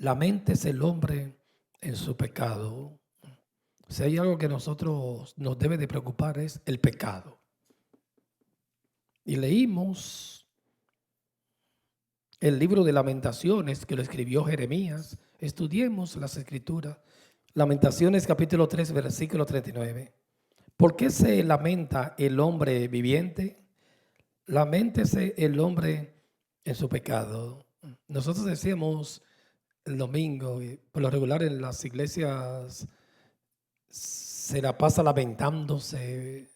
Lamentes el hombre en su pecado. Si hay algo que nosotros nos debe de preocupar es el pecado. Y leímos el libro de Lamentaciones que lo escribió Jeremías. Estudiemos las escrituras. Lamentaciones capítulo 3 versículo 39. ¿Por qué se lamenta el hombre viviente? Laméntese el hombre en su pecado. Nosotros decíamos el domingo, y por lo regular en las iglesias se la pasa lamentándose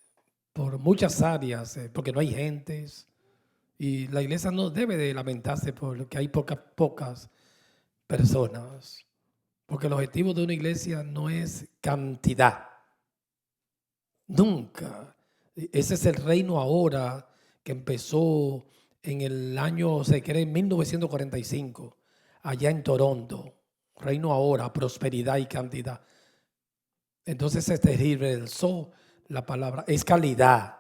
por muchas áreas, porque no hay gentes. Y la iglesia no debe de lamentarse porque hay pocas personas. Porque el objetivo de una iglesia no es cantidad. Nunca. Ese es el reino ahora que empezó en el año, se cree, en 1945, allá en Toronto. Reino ahora, prosperidad y cantidad. Entonces se tergiversó la palabra. Es calidad,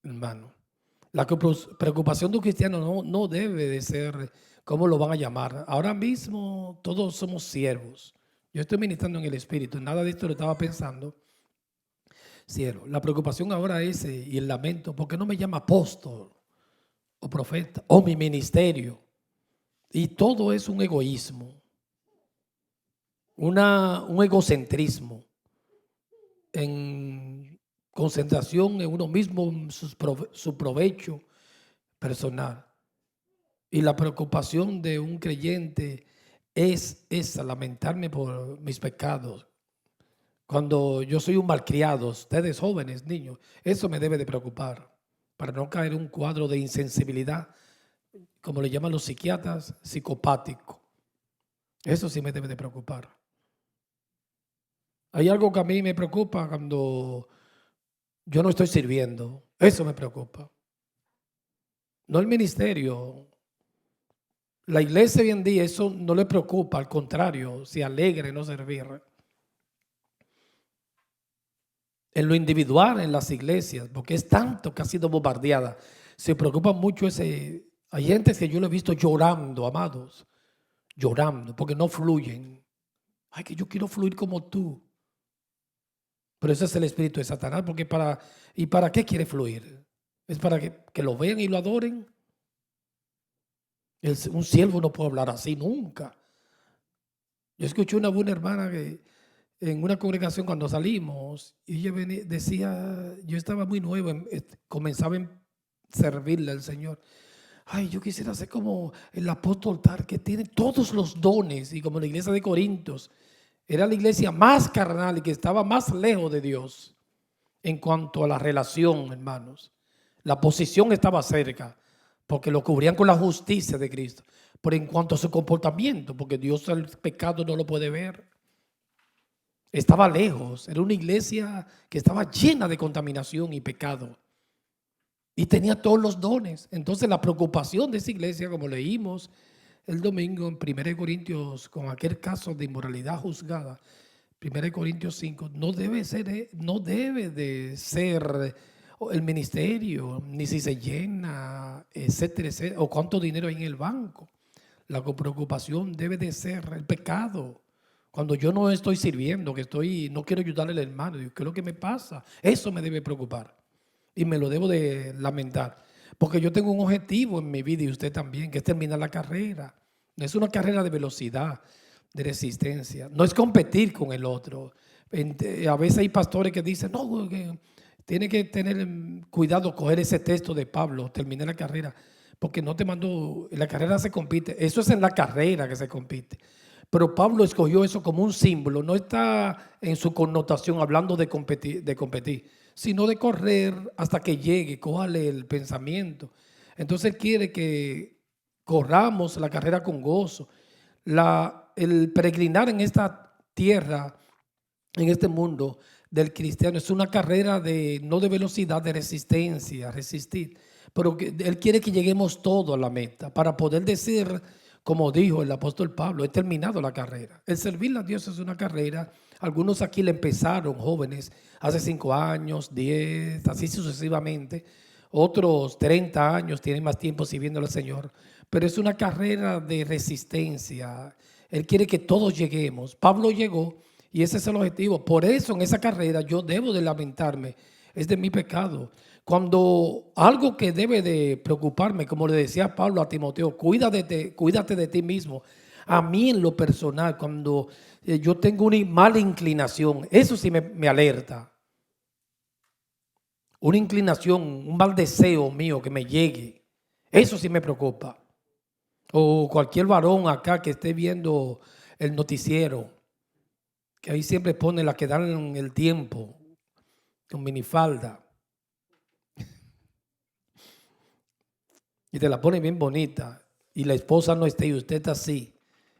hermano. La preocupación de un cristiano no debe de ser, ¿cómo lo van a llamar? Ahora mismo todos somos siervos. Yo estoy ministrando en el Espíritu. Nada de esto lo estaba pensando. Siervo. La preocupación ahora es y el lamento. ¿Por qué no me llama apóstol o profeta o mi ministerio? Y todo es un egoísmo. Un egocentrismo. En concentración en uno mismo, en su provecho personal. Y la preocupación de un creyente es esa, lamentarme por mis pecados. Cuando yo soy un malcriado, ustedes jóvenes, niños, eso me debe de preocupar para no caer en un cuadro de insensibilidad, como le llaman los psiquiatras, psicopático. Eso sí me debe de preocupar. Hay algo que a mí me preocupa cuando yo no estoy sirviendo. Eso me preocupa. No el ministerio. La iglesia hoy en día eso no le preocupa, al contrario, se alegra en no servir. En lo individual, en las iglesias, porque es tanto que ha sido bombardeada, se preocupa mucho ese. Hay gente que yo lo he visto llorando, amados, llorando, porque no fluyen. Ay, que yo quiero fluir como tú. Pero ese es el espíritu de Satanás, porque ¿y para qué quiere fluir? Es para que lo vean y lo adoren. Un siervo no puede hablar así nunca. Yo escuché una buena hermana que en una congregación cuando salimos, y ella decía, yo estaba muy nuevo, comenzaba a servirle al Señor. Ay, yo quisiera ser como el apóstol tal, que tiene todos los dones, y como la iglesia de Corintios, era la iglesia más carnal y que estaba más lejos de Dios en cuanto a la relación, hermanos. La posición estaba cerca, porque lo cubrían con la justicia de Cristo. Pero en cuanto a su comportamiento, porque Dios el pecado no lo puede ver, estaba lejos. Era una iglesia que estaba llena de contaminación y pecado. Y tenía todos los dones. Entonces la preocupación de esa iglesia, como leímos el domingo en 1 Corintios, con aquel caso de inmoralidad juzgada, 1 Corintios 5, no debe de ser el ministerio, ni si se llena, etcétera, etcétera, o cuánto dinero hay en el banco. La preocupación debe de ser el pecado. Cuando yo no estoy sirviendo, no quiero ayudarle al hermano, digo, ¿qué es lo que me pasa? Eso me debe preocupar y me lo debo de lamentar. Porque yo tengo un objetivo en mi vida y usted también, que es terminar la carrera. No es una carrera de velocidad, de resistencia. No es competir con el otro. A veces hay pastores que dicen, no, que tiene que tener cuidado, coger ese texto de Pablo, terminar la carrera, porque no te mandó, en la carrera se compite. Eso es en la carrera que se compite. Pero Pablo escogió eso como un símbolo, no está en su connotación hablando de competir, sino de correr hasta que llegue, cójale el pensamiento. Entonces él quiere que corramos la carrera con gozo. El peregrinar en esta tierra, en este mundo del cristiano, es una carrera no de velocidad, de resistencia, resistir. Pero él quiere que lleguemos todos a la meta para poder decir, como dijo el apóstol Pablo, he terminado la carrera. El servir a Dios es una carrera. Algunos aquí le empezaron jóvenes, hace 5 años, 10, así sucesivamente. Otros 30 años tienen más tiempo sirviendo al Señor. Pero es una carrera de resistencia. Él quiere que todos lleguemos. Pablo llegó y ese es el objetivo. Por eso en esa carrera yo debo de lamentarme. Es de mi pecado. Cuando algo que debe de preocuparme, como le decía Pablo a Timoteo, cuídate de ti mismo. A mí en lo personal, cuando yo tengo una mala inclinación, eso sí me alerta. Una inclinación, un mal deseo mío que me llegue, eso sí me preocupa. O cualquier varón acá que esté viendo el noticiero, que ahí siempre pone la que dan el tiempo, con minifalda. Y te la pone bien bonita. Y la esposa no está y usted está así.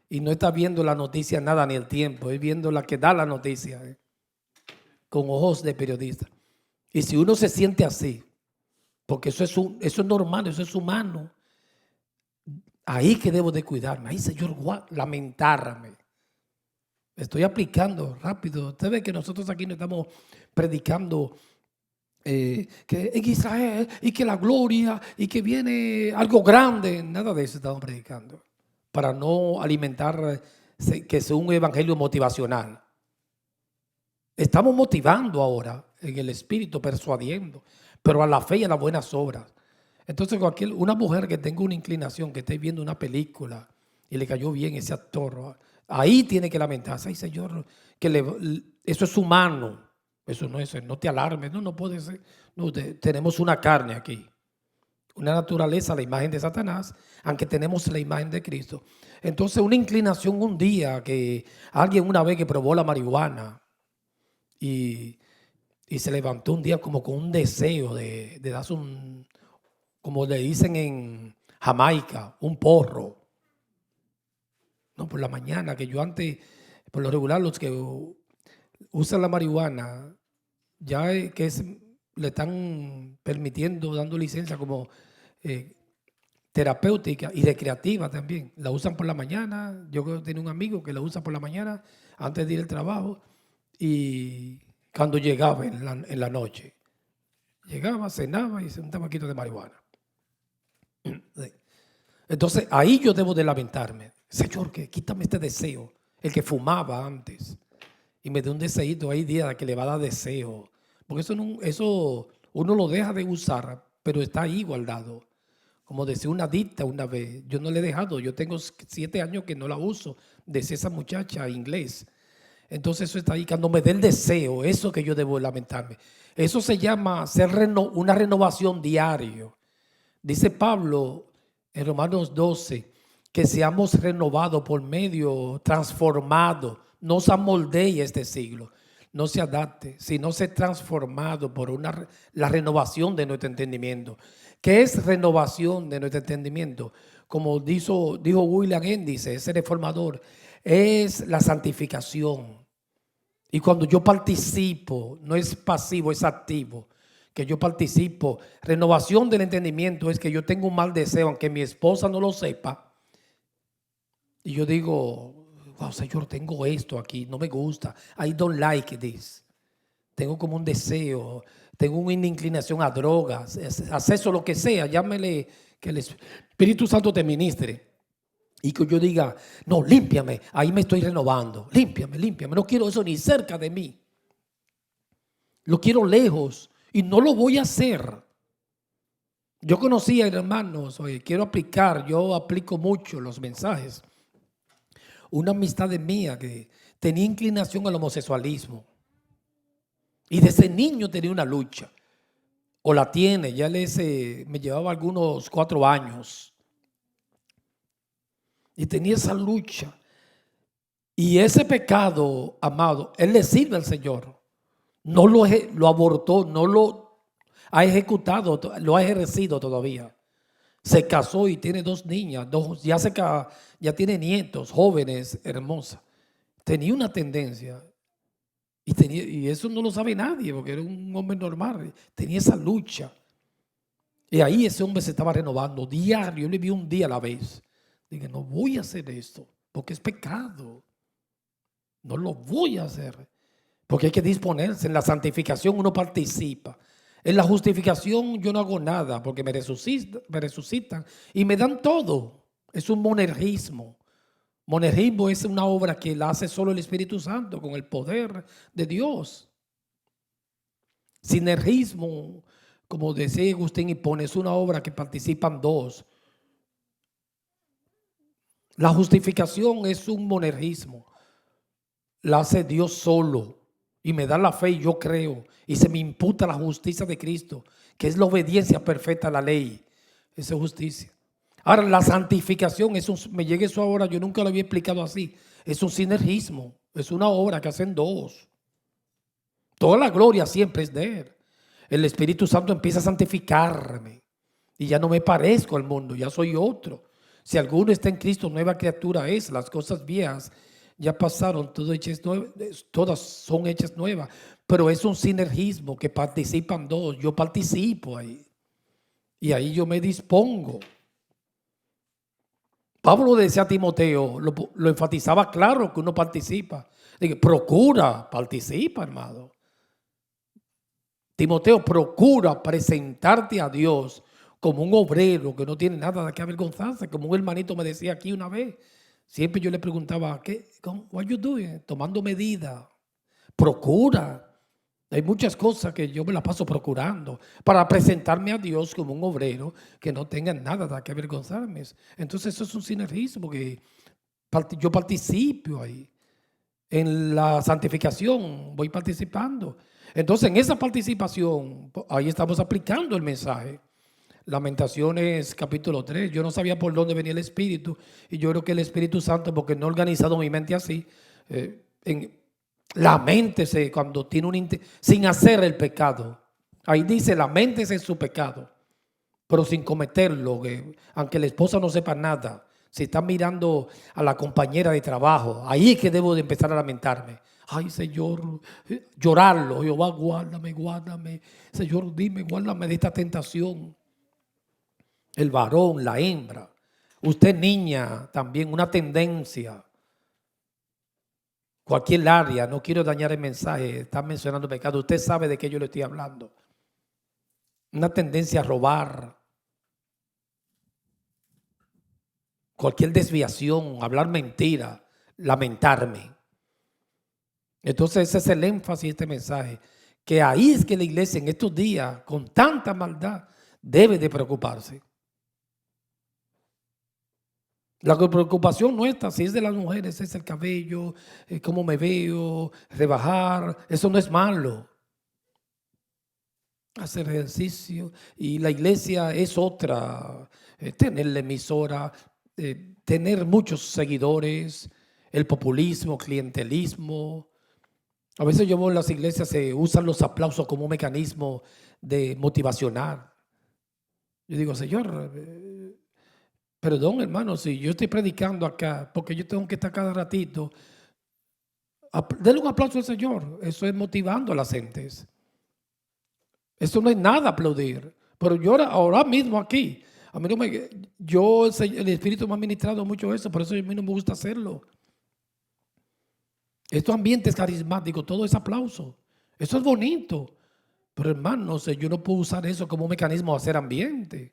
Y no está viendo la noticia nada ni el tiempo. Es viendo la que da la noticia. Con ojos de periodista. Y si uno se siente así, porque eso es normal, eso es humano. Ahí que debo de cuidarme. Ahí, Señor, lamentarme. Estoy aplicando rápido. Usted ve que nosotros aquí no estamos predicando que en Israel y que la gloria y que viene algo grande. Nada de eso estamos predicando. Para no alimentar que sea un evangelio motivacional. Estamos motivando ahora en el espíritu, persuadiendo, pero a la fe y a las buenas obras. Entonces una mujer que tenga una inclinación, que esté viendo una película y le cayó bien ese actor, ahí tiene que lamentarse. Ay, Señor, eso es humano. Eso no es, no te alarmes, no puede ser. No, tenemos una carne aquí, una naturaleza, la imagen de Satanás, aunque tenemos la imagen de Cristo. Entonces una inclinación un día, que alguien una vez que probó la marihuana y se levantó un día como con un deseo de darse como le dicen en Jamaica, un porro. No, por la mañana, que yo antes, por lo regular, los que usan la marihuana, ya le están permitiendo, dando licencia como terapéutica y recreativa también. La usan por la mañana. Yo tenía un amigo que la usa por la mañana antes de ir al trabajo y cuando llegaba en la noche. Llegaba, cenaba y se un tabaquito de marihuana. Entonces ahí yo debo de lamentarme. Señor, que quítame este deseo. El que fumaba antes y me dio un deseito, hay días que le va a dar deseo. Porque eso uno lo deja de usar, pero está ahí guardado. Como decía una adicta una vez, yo no le he dejado, yo tengo 7 años que no la uso, decía esa muchacha inglés. Entonces eso está ahí, cuando me dé el deseo, eso que yo debo lamentarme. Eso se llama una renovación diaria. Dice Pablo en Romanos 12, que seamos renovados por medio, transformados. No se amoldee este siglo, no se adapte, sino se transformado por la renovación de nuestro entendimiento. ¿Qué es renovación de nuestro entendimiento? Como dijo William Endice, ese reformador, es la santificación. Y cuando yo participo, no es pasivo, es activo, que yo participo. Renovación del entendimiento es que yo tengo un mal deseo, aunque mi esposa no lo sepa, y yo digo, wow, Señor, tengo esto aquí, no me gusta, I don't like this. Tengo como un deseo, tengo una inclinación a drogas, acceso, lo que sea, llámele, que el Espíritu Santo te ministre. Y que yo diga, no, límpiame, ahí me estoy renovando, límpiame, no quiero eso ni cerca de mí. Lo quiero lejos y no lo voy a hacer. Yo conocí a hermanos, oye, yo aplico mucho los mensajes. Una amistad mía que tenía inclinación al homosexualismo. Y desde niño tenía una lucha. O la tiene, me llevaba algunos 4 años. Y tenía esa lucha. Y ese pecado, amado, él le sirve al Señor. No lo abortó, no lo ha ejecutado, lo ha ejercido todavía. Se casó y tiene 2 niñas, ya tiene nietos, jóvenes, hermosas. Tenía una tendencia. Y eso no lo sabe nadie, porque era un hombre normal. Tenía esa lucha. Y ahí ese hombre se estaba renovando diario. Yo le vi un día a la vez. Dije, no voy a hacer esto, porque es pecado. No lo voy a hacer. Porque hay que disponerse. En la santificación uno participa. En la justificación yo no hago nada, porque me resucitan y me dan todo. Es un monergismo. Monergismo es una obra que la hace solo el Espíritu Santo con el poder de Dios. Sinergismo, como decía Agustín Hipona, es una obra que participan dos. La justificación es un monergismo. La hace Dios solo y me da la fe y yo creo y se me imputa la justicia de Cristo, que es la obediencia perfecta a la ley. Esa es justicia. Ahora, la santificación, me llega eso ahora, yo nunca lo había explicado así. Es un sinergismo, es una obra que hacen dos. Toda la gloria siempre es de Él. El Espíritu Santo empieza a santificarme y ya no me parezco al mundo, ya soy otro. Si alguno está en Cristo, nueva criatura es. Las cosas viejas ya pasaron, todas son hechas nuevas. Pero es un sinergismo que participan dos. Yo participo ahí. Y ahí yo me dispongo. Pablo decía a Timoteo, lo enfatizaba claro que uno participa. Dice, procura, participa, hermano. Timoteo, procura presentarte a Dios como un obrero que no tiene nada de qué avergonzarse. Como un hermanito me decía aquí una vez. Siempre yo le preguntaba, what you doing? Tomando medidas. Procura. Hay muchas cosas que yo me las paso procurando para presentarme a Dios como un obrero que no tenga nada de qué avergonzarme. Entonces eso es un sinergismo que yo participo ahí. En la santificación voy participando. Entonces en esa participación, ahí estamos aplicando el mensaje. Lamentaciones capítulo 3, yo no sabía por dónde venía el Espíritu y yo creo que el Espíritu Santo, porque no he organizado mi mente así, laméntese cuando tiene sin hacer el pecado. Ahí dice, laméntese en su pecado, pero sin cometerlo, aunque la esposa no sepa nada. Si está mirando a la compañera de trabajo, ahí es que debo de empezar a lamentarme. Ay, Señor, llorarlo. Jehová, guárdame, guárdame. Señor, dime, guárdame de esta tentación. El varón, la hembra. Usted, niña, también una tendencia. Cualquier área, no quiero dañar el mensaje, está mencionando pecado. Usted sabe de qué yo le estoy hablando. Una tendencia a robar. Cualquier desviación, hablar mentira, lamentarme. Entonces ese es el énfasis de este mensaje. Que ahí es que la iglesia en estos días, con tanta maldad, debe de preocuparse. La preocupación nuestra, si es de las mujeres, es el cabello, cómo me veo, rebajar. Eso no es malo. Hacer ejercicio. Y la iglesia es otra. Tener la emisora, tener muchos seguidores, el populismo, clientelismo. A veces yo veo en las iglesias se usan los aplausos como un mecanismo de motivacional. Yo digo, Señor, perdón, hermano, si yo estoy predicando acá, porque yo tengo que estar cada ratito, denle un aplauso al Señor. Eso es motivando a las gentes. Eso no es nada aplaudir. Pero yo ahora mismo aquí, a mí no el Espíritu me ha ministrado mucho eso, por eso a mí no me gusta hacerlo. Estos ambientes carismáticos, todo es aplauso. Eso es bonito. Pero hermano, yo no puedo usar eso como un mecanismo de hacer ambiente.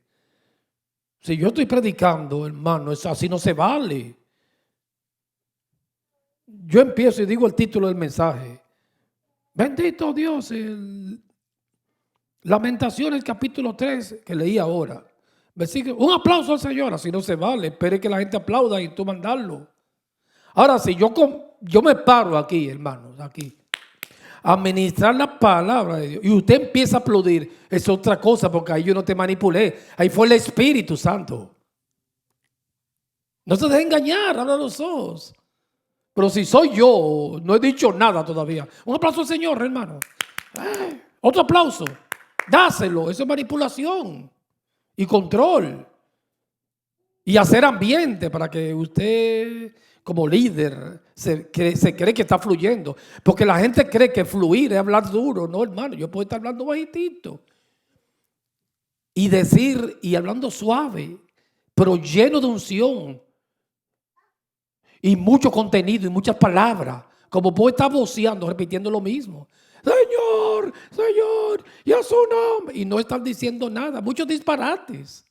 Si yo estoy predicando, hermano, así no se vale. Yo empiezo y digo el título del mensaje. Bendito Dios. Lamentaciones capítulo 3 que leí ahora. Un aplauso al Señor, así no se vale. Espere que la gente aplauda y tú mandarlo. Ahora, si yo me paro aquí, hermanos, aquí, a ministrar la palabra de Dios y usted empieza a aplaudir, es otra cosa, porque ahí yo no te manipulé. Ahí fue el Espíritu Santo. No se deje engañar, abra los ojos. Pero si soy yo, no he dicho nada todavía. Un aplauso al Señor, hermano. Otro aplauso. Dáselo. Eso es manipulación y control. Y hacer ambiente para que usted, como líder, se cree que está fluyendo. Porque la gente cree que fluir es hablar duro. No, hermano, yo puedo estar hablando bajitito. Y decir, y hablando suave, pero lleno de unción. Y mucho contenido y muchas palabras. Como puedo estar voceando, repitiendo lo mismo. Señor, Señor, y a su nombre. Y no están diciendo nada, muchos disparates.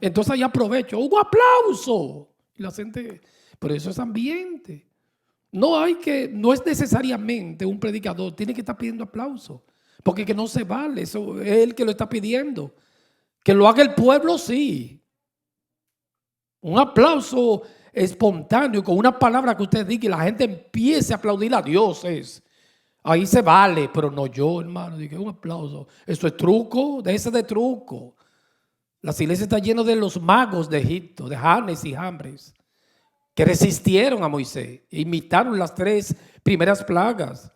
Entonces ahí aprovecho, un aplauso. Y la gente, Pero eso es ambiente. No es necesariamente un predicador, tiene que estar pidiendo aplauso, porque que no se vale, eso es él que lo está pidiendo. Que lo haga el pueblo, sí. Un aplauso espontáneo con una palabra que usted diga y la gente empiece a aplaudir a Dios ahí se vale, pero no yo, hermano, dije un aplauso. Eso es truco, déjese de truco. Las iglesias están llenas de los magos de Egipto, de Janes y Jambres, que resistieron a Moisés, imitaron las 3 primeras plagas.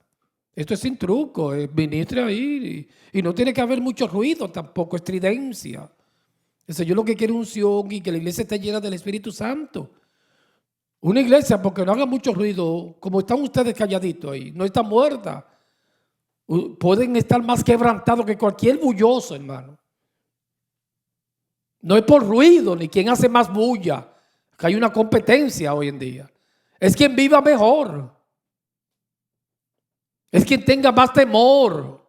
Esto es sin truco, ministre ahí y no tiene que haber mucho ruido, tampoco estridencia. El Señor lo que quiere es unción y que la iglesia esté llena del Espíritu Santo. Una iglesia, porque no haga mucho ruido, como están ustedes calladitos ahí, no está muerta. Pueden estar más quebrantados que cualquier bulloso, hermano. No es por ruido ni quien hace más bulla, que hay una competencia hoy en día. Es quien viva mejor. Es quien tenga más temor.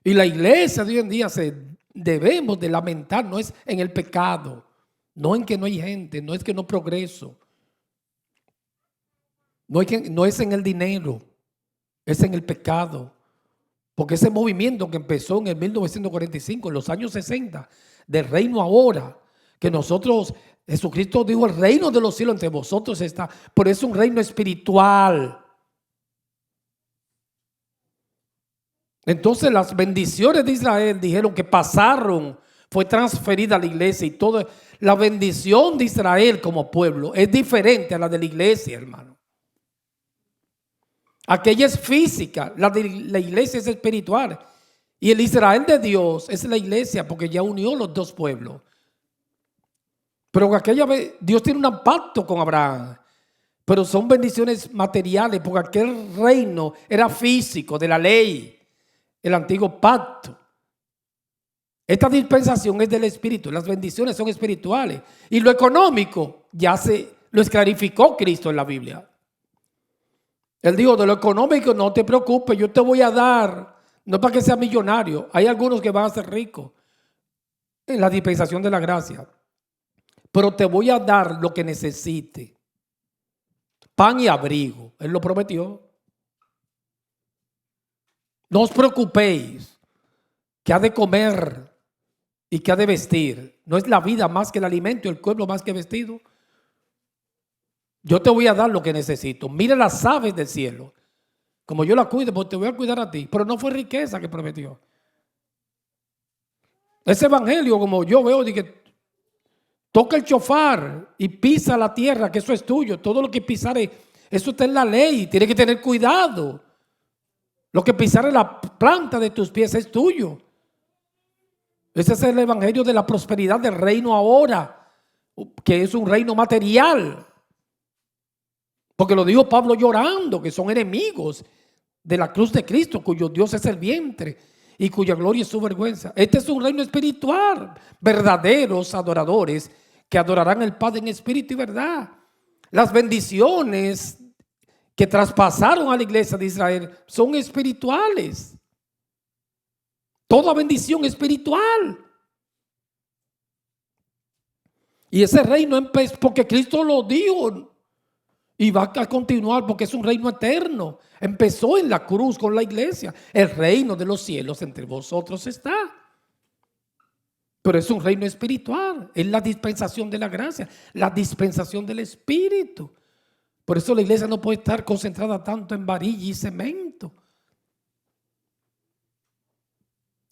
Y la iglesia de hoy en día debemos de lamentar, no es en el pecado, no en que no hay gente, no es que no progreso, no es en el dinero, es en el pecado. Porque ese movimiento que empezó en el 1945, en los años 60, del reino ahora, que nosotros, Jesucristo dijo, el reino de los cielos entre vosotros está, pero es un reino espiritual. Entonces las bendiciones de Israel dijeron que pasaron, fue transferida a la iglesia y toda la bendición de Israel como pueblo es diferente a la de la iglesia, hermano. Aquella es física, la de la iglesia es espiritual. Y el Israel de Dios es la iglesia porque ya unió los 2 pueblos. Pero aquella vez Dios tiene un pacto con Abraham. Pero son bendiciones materiales porque aquel reino era físico de la ley, el antiguo pacto. Esta dispensación es del Espíritu, las bendiciones son espirituales. Y lo económico ya lo clarificó Cristo en la Biblia. Él dijo, de lo económico no te preocupes, yo te voy a dar, no es para que seas millonario, hay algunos que van a ser ricos en la dispensación de la gracia, pero te voy a dar lo que necesite, pan y abrigo, Él lo prometió. No os preocupéis que ha de comer y que ha de vestir, no es la vida más que el alimento, el cuerpo más que vestido. Yo te voy a dar lo que necesito. Mira las aves del cielo. Como yo la cuido, pues te voy a cuidar a ti. Pero no fue riqueza que prometió. Ese evangelio, como yo veo, dije, toca el chofar y pisa la tierra, que eso es tuyo. Todo lo que pisare, eso está en la ley. Tienes que tener cuidado. Lo que pisare la planta de tus pies es tuyo. Ese es el evangelio de la prosperidad del reino ahora, que es un reino material. Porque lo dijo Pablo llorando, que son enemigos de la cruz de Cristo, cuyo Dios es el vientre y cuya gloria es su vergüenza. Este es un reino espiritual, verdaderos adoradores que adorarán al Padre en espíritu y verdad. Las bendiciones que traspasaron a la iglesia de Israel son espirituales. Toda bendición espiritual. Y ese reino empezó porque Cristo lo dijo. Y va a continuar porque es un reino eterno. Empezó en la cruz con la iglesia. El reino de los cielos entre vosotros está. Pero es un reino espiritual. Es la dispensación de la gracia. La dispensación del Espíritu. Por eso la iglesia no puede estar concentrada tanto en varilla y cemento.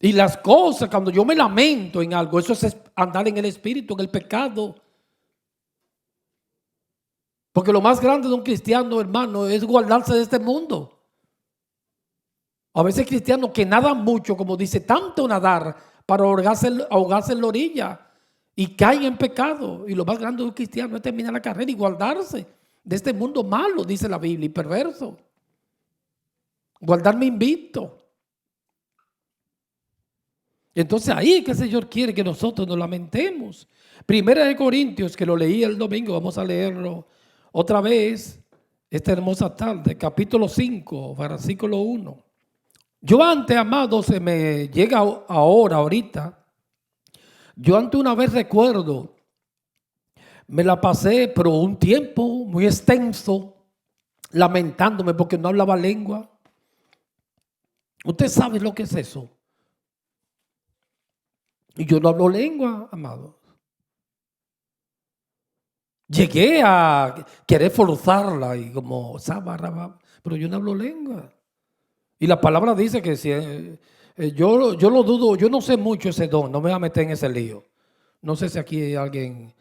Y las cosas, cuando yo me lamento en algo, eso es andar en el Espíritu, en el pecado. Porque lo más grande de un cristiano, hermano, es guardarse de este mundo. A veces cristianos que nadan mucho, como dice, tanto nadar para ahogarse en la orilla y caen en pecado. Y lo más grande de un cristiano es terminar la carrera y guardarse de este mundo malo, dice la Biblia, y perverso. Guardarme invicto. Entonces ahí que el Señor quiere que nosotros nos lamentemos. Primera de Corintios, que lo leí el domingo, vamos a leerlo otra vez, esta hermosa tarde, capítulo 5, versículo 1. Yo antes, amado, se me llega ahorita, yo antes una vez recuerdo me la pasé, pero un tiempo muy extenso, lamentándome porque no hablaba lengua. ¿Usted sabe lo que es eso? Y yo no hablo lengua, amado. Llegué a querer forzarla y como, pero yo no hablo lengua. Y la palabra dice que si yo lo dudo, yo no sé mucho ese don, no me voy a meter en ese lío. No sé si aquí hay alguien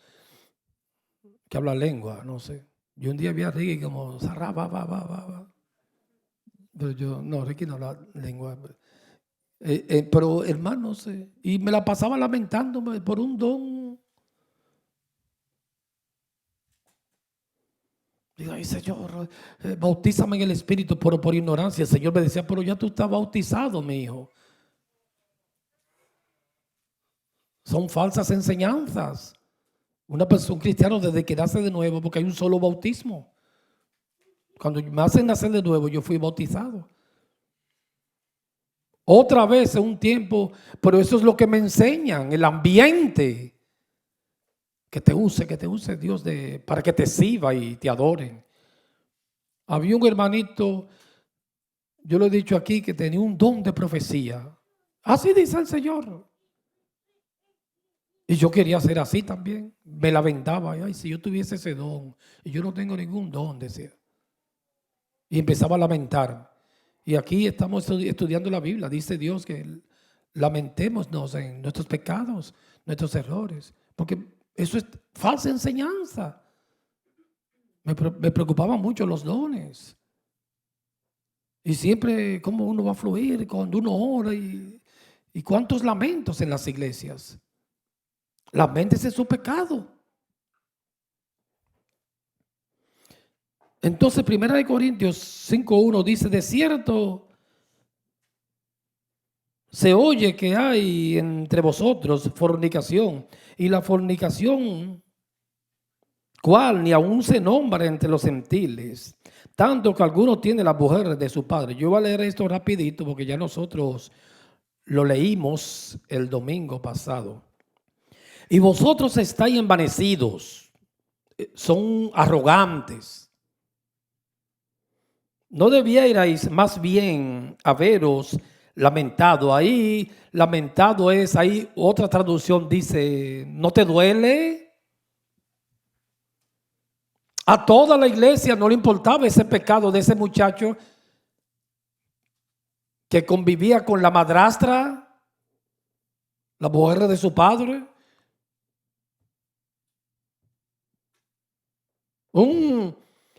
que habla lengua, no sé. Yo un día vi a Ricky como, pero yo, no, Ricky no habla lengua. Pero hermano, no sé. Y me la pasaba lamentándome por un don. Digo, ay Señor, bautízame en el Espíritu, pero por ignorancia. El Señor me decía, pero ya tú estás bautizado, mi hijo. Son falsas enseñanzas. Una persona, un cristiano, desde que nace de nuevo, porque hay un solo bautismo. Cuando me hacen nacer de nuevo, yo fui bautizado. Otra vez en un tiempo, pero eso es lo que me enseñan, el ambiente. Que te use Dios para que te sirva y te adoren. Había un hermanito, yo lo he dicho aquí, que tenía un don de profecía. Así dice el Señor. Y yo quería ser así también. Me la vendaba. Ay, si yo tuviese ese don. Y yo no tengo ningún don, decía. Y empezaba a lamentar. Y aquí estamos estudiando la Biblia. Dice Dios que lamentémonos en nuestros pecados, nuestros errores. Porque eso es falsa enseñanza. Me preocupaban mucho los dones. Y siempre cómo uno va a fluir cuando uno ora. Y cuántos lamentos en las iglesias. Laméntese su pecado. Entonces, 1 Corintios 5:1 dice, de cierto se oye que hay entre vosotros fornicación, y la fornicación, cual ni aún se nombra entre los gentiles, tanto que algunos tienen las mujeres de su padre. Yo voy a leer esto rapidito porque ya nosotros lo leímos el domingo pasado. Y vosotros estáis envanecidos, son arrogantes. ¿No debierais más bien haberos lamentado? Ahí lamentado es, ahí otra traducción dice, ¿no te duele? A toda la iglesia no le importaba ese pecado de ese muchacho que convivía con la madrastra, la mujer de su padre.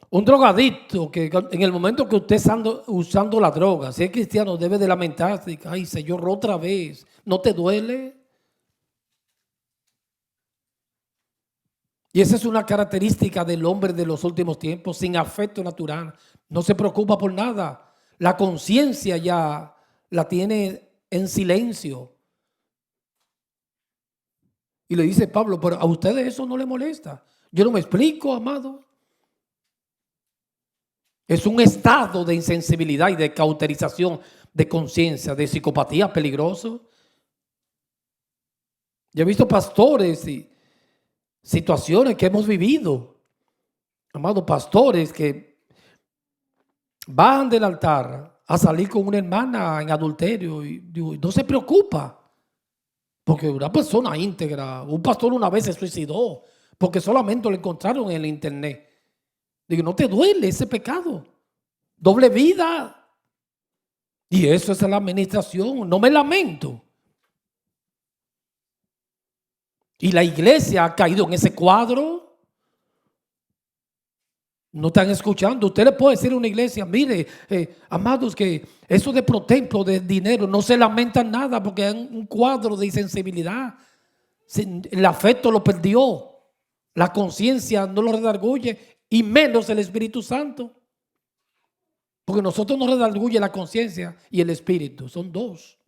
Un drogadicto que en el momento que usted está usando la droga, si es cristiano, debe de lamentarse. Ay, Señor, otra vez. ¿No te duele? Y esa es una característica del hombre de los últimos tiempos, sin afecto natural. No se preocupa por nada. La conciencia ya la tiene en silencio. Y le dice Pablo, pero a ustedes eso no les molesta. Yo no me explico, amado. Es un estado de insensibilidad y de cauterización de conciencia, de psicopatía peligroso. Yo he visto pastores y situaciones que hemos vivido, amados pastores que bajan del altar a salir con una hermana en adulterio y no se preocupa, porque una persona íntegra, un pastor una vez se suicidó porque solamente lo encontraron en el internet. Digo, ¿no te duele ese pecado? Doble vida. Y eso es la administración. No me lamento. Y la iglesia ha caído en ese cuadro. No están escuchando. Usted le puede decir a una iglesia, mire, amados, que eso de protemplo, de dinero, no se lamentan nada porque hay un cuadro de insensibilidad. El afecto lo perdió. La conciencia no lo redarguye. Y menos el Espíritu Santo. Porque nosotros nos redarguye la conciencia y el Espíritu. Son dos.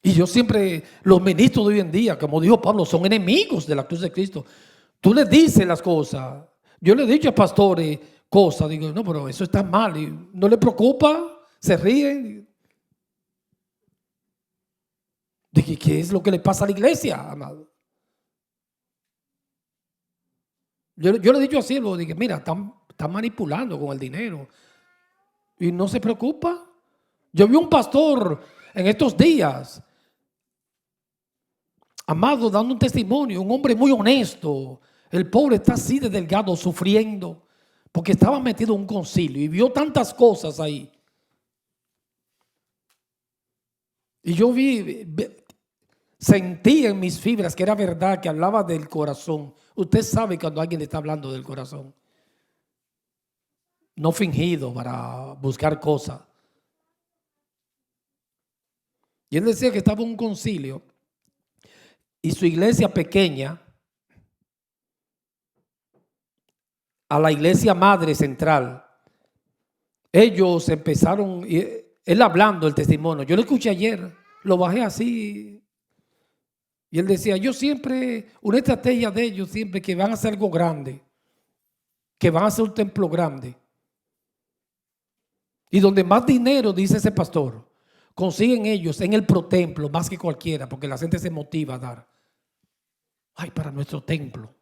Y yo siempre, los ministros de hoy en día, como dijo Pablo, son enemigos de la cruz de Cristo. Tú les dices las cosas. Yo le he dicho a pastores cosas. Digo, no, pero eso está mal. Y no le preocupa. Se ríen. de que qué es lo que le pasa a la iglesia, amado. Yo le he dicho así, lo dije, mira, están manipulando con el dinero y no se preocupa. Yo vi un pastor en estos días, amado, dando un testimonio, un hombre muy honesto. El pobre está así de delgado, sufriendo, porque estaba metido en un concilio y vio tantas cosas ahí. Y yo sentí en mis fibras que era verdad, que hablaba del corazón. Usted sabe cuando alguien le está hablando del corazón. No fingido para buscar cosas. Y él decía que estaba en un concilio y su iglesia pequeña, a la iglesia madre central, ellos empezaron, él hablando el testimonio, yo lo escuché ayer, lo bajé así, y él decía, yo siempre, una estrategia de ellos siempre que van a hacer algo grande, que van a hacer un templo grande, y donde más dinero, dice ese pastor, consiguen ellos en el protemplo más que cualquiera, porque la gente se motiva a dar. Ay, para nuestro templo.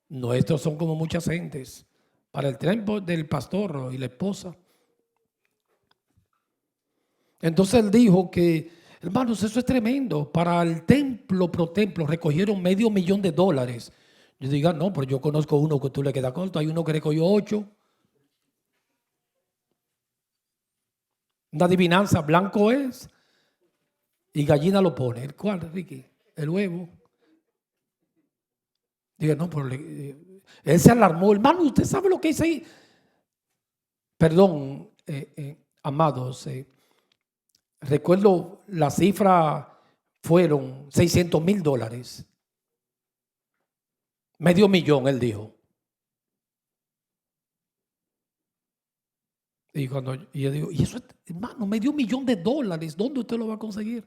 Nuestros son como muchas gentes. Para el templo del pastor y la esposa. Entonces él dijo que, hermanos, eso es tremendo. Para el templo pro templo recogieron $500,000. Yo diga, no, pero yo conozco uno que tú le queda corto. Hay uno que recogió 8. Una adivinanza, blanco es y gallina lo pone. ¿El cuál, Ricky? El huevo. Diga, no, pero él se alarmó. Hermano, ¿usted sabe lo que dice ahí? Perdón, amados. Recuerdo la cifra fueron $600,000. $500,000, él dijo. Y yo digo, y eso, hermano, $500,000, ¿dónde usted lo va a conseguir?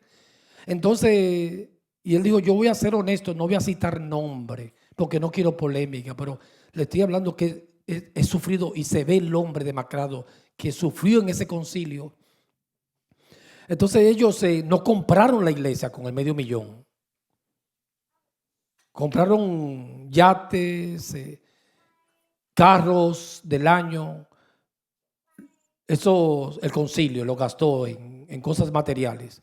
Entonces, y él dijo, yo voy a ser honesto, no voy a citar nombre, porque no quiero polémica, pero le estoy hablando que he sufrido y se ve el hombre demacrado que sufrió en ese concilio. Entonces ellos no compraron la iglesia con el $500,000. Compraron yates, carros del año. Eso el concilio lo gastó en cosas materiales.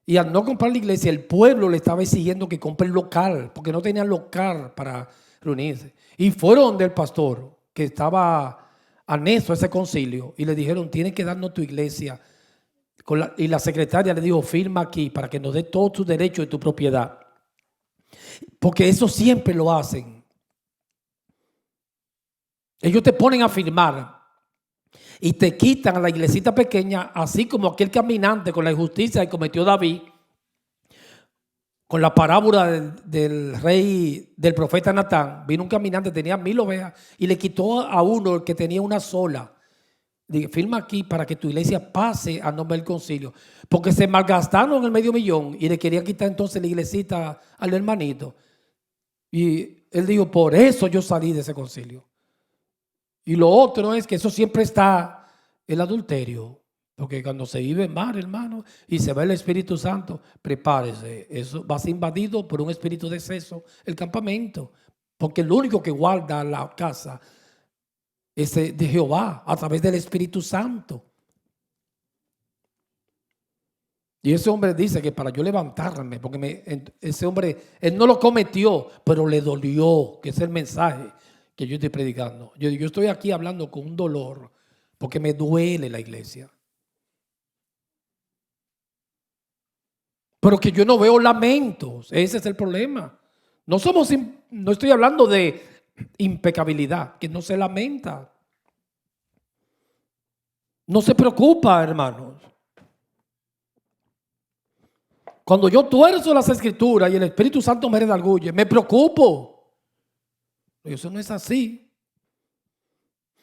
Y al no comprar la iglesia, el pueblo le estaba exigiendo que compre el local, porque no tenían local para reunirse. Y fueron del pastor, que estaba anexo a ese concilio, y le dijeron, tienes que darnos tu iglesia. Y la secretaria le dijo, firma aquí para que nos dé todos tus derechos y tu propiedad. Porque eso siempre lo hacen. Ellos te ponen a firmar y te quitan a la iglesita pequeña, así como aquel caminante con la injusticia que cometió David, con la parábola del rey, del profeta Natán. Vino un caminante, tenía 1,000 ovejas y le quitó a uno que tenía una sola. Dije, firma aquí para que tu iglesia pase a nombre del concilio, porque se malgastaron el $500,000 y le querían quitar entonces la iglesita al hermanito. Y él dijo, por eso yo salí de ese concilio. Y lo otro es que eso siempre está el adulterio, porque cuando se vive mal, hermano, y se va el Espíritu Santo, prepárese, eso va a ser invadido por un espíritu de exceso el campamento, porque el único que guarda la casa es de Jehová a través del Espíritu Santo. Y ese hombre dice que para yo levantarme, porque ese hombre, él no lo cometió, pero le dolió, que es el mensaje que yo estoy predicando. Yo estoy aquí hablando con un dolor, porque me duele la iglesia. Pero que yo no veo lamentos, ese es el problema. No estoy hablando de impecabilidad, que no se lamenta. No se preocupa, hermanos. Cuando yo tuerzo las escrituras y el Espíritu Santo me redarguye, me preocupo. Eso no es así.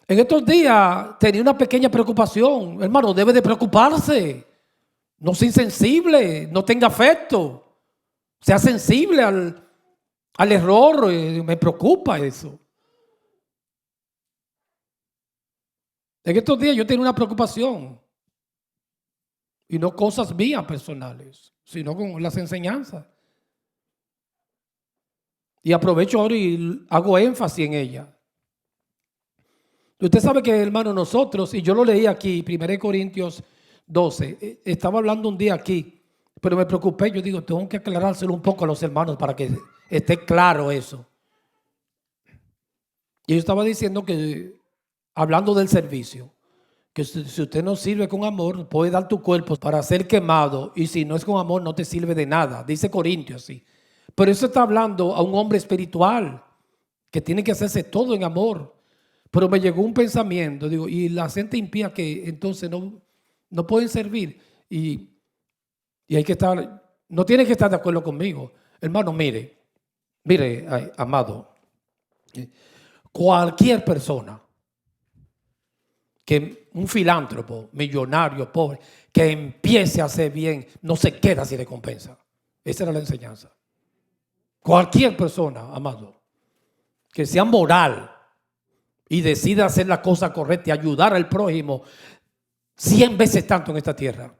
En estos días tenía una pequeña preocupación. Hermano, debe de preocuparse. No sea insensible, no tenga afecto. Sea sensible al error. Me preocupa eso. En estos días yo tenía una preocupación. Y no cosas mías personales. sino con las enseñanzas. Y aprovecho ahora y hago énfasis en ella. Usted sabe que, hermano, nosotros, y yo lo leí aquí, 1 Corintios 12, estaba hablando un día aquí, pero me preocupé, yo digo, tengo que aclarárselo un poco a los hermanos para que esté claro eso. Y yo estaba diciendo que, hablando del servicio, que si usted no sirve con amor, puede dar tu cuerpo para ser quemado, y si no es con amor, no te sirve de nada, dice Corintios así. Pero eso está hablando a un hombre espiritual, que tiene que hacerse todo en amor. Pero me llegó un pensamiento, digo, y la gente impía que entonces no pueden servir. Y hay que estar, no tiene que estar de acuerdo conmigo. Hermano, mire, ay, amado, cualquier persona, que un filántropo, millonario, pobre, que empiece a hacer bien, no se queda sin recompensa. Esa era la enseñanza. Cualquier persona, amado, que sea moral y decida hacer la cosa correcta y ayudar al prójimo 100 veces tanto en esta tierra.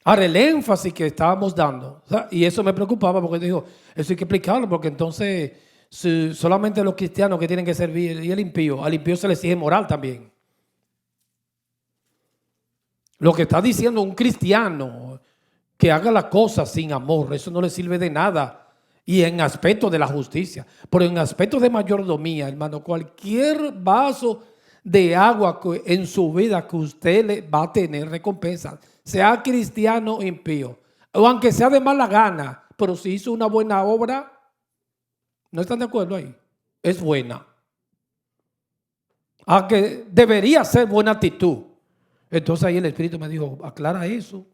Ahora, el énfasis que estábamos dando, y eso me preocupaba porque dijo, eso hay que explicarlo, porque entonces solamente los cristianos que tienen que servir, y al impío se le exige moral también. Lo que está diciendo un cristiano que haga la cosa sin amor, eso no le sirve de nada. Y en aspecto de la justicia, pero en aspecto de mayordomía, hermano, cualquier vaso de agua en su vida que usted le va a tener recompensa, sea cristiano o impío, o aunque sea de mala gana, pero si hizo una buena obra, ¿no están de acuerdo ahí? Es buena. Aunque debería ser buena actitud. Entonces ahí el Espíritu me dijo, aclara eso.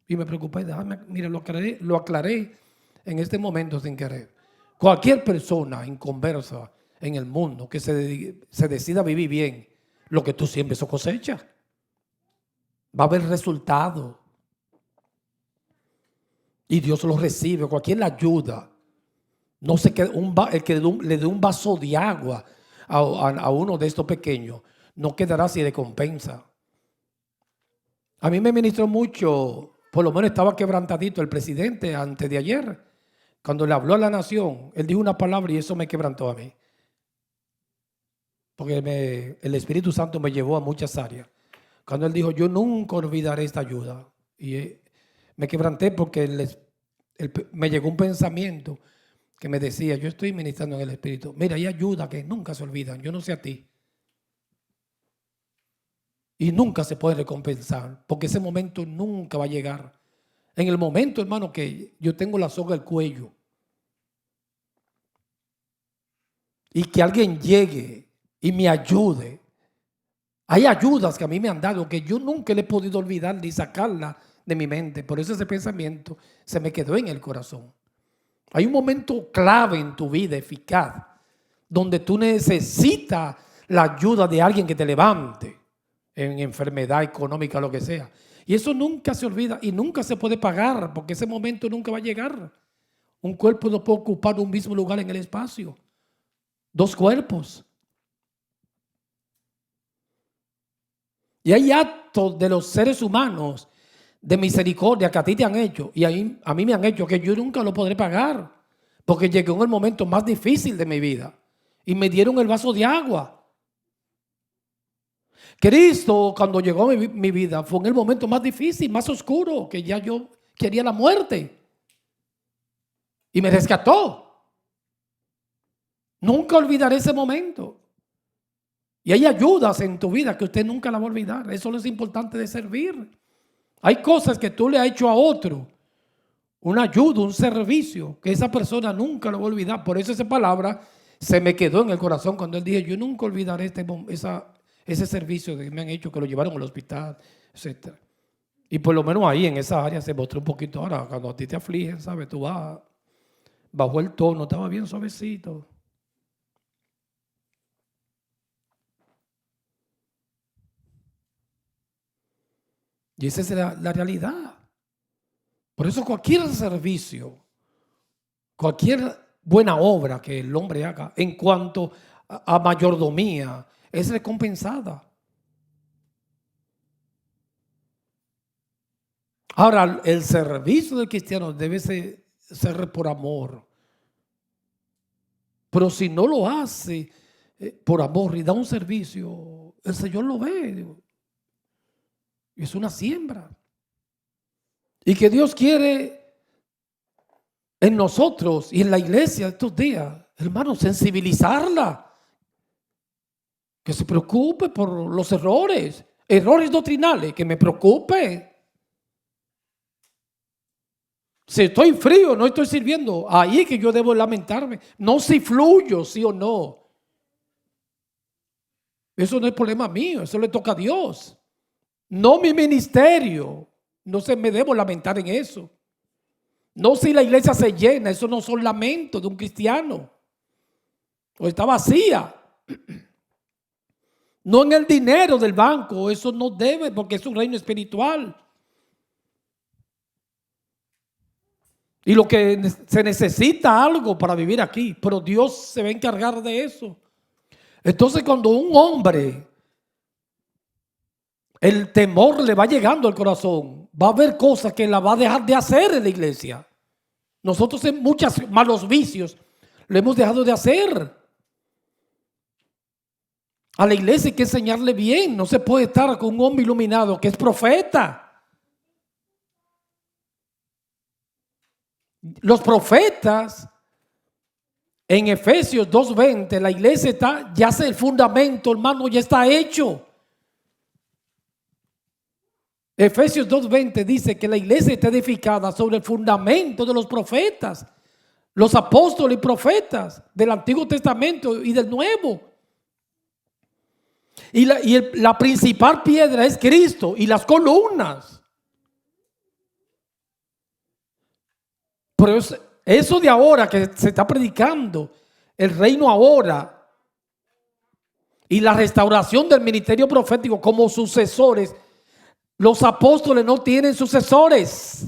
Y me preocupé, mire, lo aclaré en este momento sin querer. Cualquier persona inconversa en el mundo que se decida vivir bien, lo que tú siembres eso cosecha. Va a haber resultado. Y Dios lo recibe. Cualquier ayuda. No se quede el que le dé un vaso de agua a uno de estos pequeños, no quedará sin recompensa. A mí me ministró mucho, por lo menos estaba quebrantadito el presidente antes de ayer. Cuando le habló a la nación, él dijo una palabra y eso me quebrantó a mí. Porque el Espíritu Santo me llevó a muchas áreas. Cuando él dijo, yo nunca olvidaré esta ayuda. Y me quebranté porque me llegó un pensamiento que me decía, yo estoy ministrando en el Espíritu. Mira, hay ayuda que nunca se olvidan. Yo no sé a ti. Y nunca se puede recompensar, porque ese momento nunca va a llegar. En el momento, hermano, que yo tengo la soga al cuello y que alguien llegue y me ayude. Hay ayudas que a mí me han dado que yo nunca le he podido olvidar ni sacarla de mi mente. Por eso ese pensamiento se me quedó en el corazón. Hay un momento clave en tu vida, eficaz, donde tú necesitas la ayuda de alguien que te levante en enfermedad económica, lo que sea. Y eso nunca se olvida y nunca se puede pagar, porque ese momento nunca va a llegar. Un cuerpo no puede ocupar un mismo lugar en el espacio. Dos cuerpos. Y hay actos de los seres humanos de misericordia que a ti te han hecho y a mí me han hecho que yo nunca lo podré pagar, porque llegué en el momento más difícil de mi vida y me dieron el vaso de agua. Cristo, cuando llegó a mi vida, fue en el momento más difícil, más oscuro, que ya yo quería la muerte. Y me rescató. Nunca olvidaré ese momento. Y hay ayudas en tu vida que usted nunca la va a olvidar. Eso es lo importante de servir. Hay cosas que tú le has hecho a otro, una ayuda, un servicio, que esa persona nunca lo va a olvidar. Por eso esa palabra se me quedó en el corazón cuando él dijo, yo nunca olvidaré ese servicio que me han hecho, que lo llevaron al hospital, etc. Y por lo menos ahí en esa área se mostró un poquito. Ahora, cuando a ti te afligen, ¿sabes? Tú vas, bajó el tono, estaba bien suavecito. Y esa es la realidad. Por eso cualquier servicio, cualquier buena obra que el hombre haga en cuanto a mayordomía es recompensada. Ahora, el servicio del cristiano debe ser por amor. Pero si no lo hace por amor y da un servicio, el Señor lo ve. Es una siembra. Y que Dios quiere en nosotros y en la iglesia estos días, hermanos, sensibilizarla. Que se preocupe por los errores doctrinales, que me preocupe. Si estoy frío, no estoy sirviendo, ahí es que yo debo lamentarme. No si fluyo, sí o no. Eso no es problema mío, eso le toca a Dios. No mi ministerio. No se me debo lamentar en eso. No si la iglesia se llena, eso no son lamentos de un cristiano. O está vacía. No en el dinero del banco, eso no debe, porque es un reino espiritual. Y lo que se necesita algo para vivir aquí, pero Dios se va a encargar de eso. Entonces, cuando un hombre, el temor le va llegando al corazón, va a haber cosas que la va a dejar de hacer en la iglesia. Nosotros en muchos malos vicios lo hemos dejado de hacer. A la iglesia hay que enseñarle bien. No se puede estar con un hombre iluminado que es profeta. Los profetas, en Efesios 2:20, la iglesia está, ya el fundamento, hermano, ya está hecho. Efesios 2:20 dice que la iglesia está edificada sobre el fundamento de los profetas, los apóstoles y profetas del Antiguo Testamento y del Nuevo. Y la principal piedra es Cristo y las columnas. Pero eso de ahora que se está predicando, el reino ahora y la restauración del ministerio profético como sucesores, los apóstoles no tienen sucesores.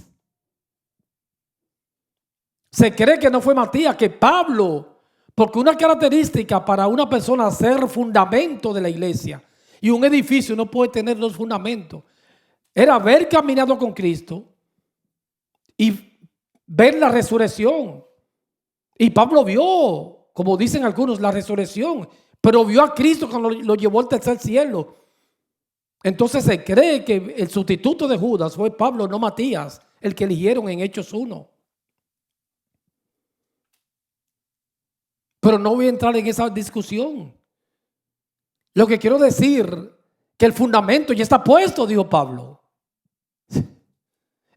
Se cree que no fue Matías, que Pablo, porque una característica para una persona ser fundamento de la iglesia y un edificio no puede tener los fundamentos, era haber caminado con Cristo y ver la resurrección. Y Pablo vio, como dicen algunos, la resurrección, pero vio a Cristo cuando lo llevó al tercer cielo. Entonces se cree que el sustituto de Judas fue Pablo, no Matías, el que eligieron en Hechos 1. Pero no voy a entrar en esa discusión. Lo que quiero decir, que el fundamento ya está puesto, dijo Pablo.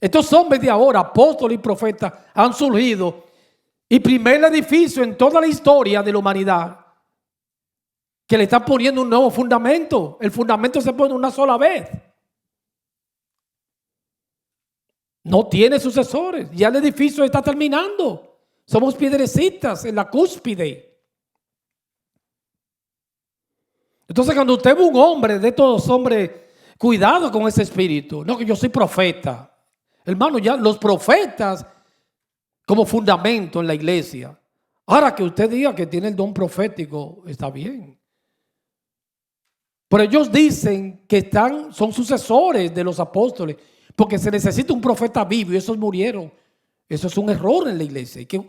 Estos hombres de ahora, apóstoles y profetas, han surgido. Y primer edificio en toda la historia de la humanidad que le están poniendo un nuevo fundamento. El fundamento se pone una sola vez. No tiene sucesores. Ya el edificio está terminando. Somos piedrecitas en la cúspide. Entonces, cuando usted ve un hombre de estos hombres, cuidado con ese espíritu. No, que yo soy profeta. Hermano, ya los profetas como fundamento en la iglesia. Ahora que usted diga que tiene el don profético, está bien. Pero ellos dicen que son sucesores de los apóstoles, porque se necesita un profeta vivo y esos murieron. Eso es un error en la iglesia. Que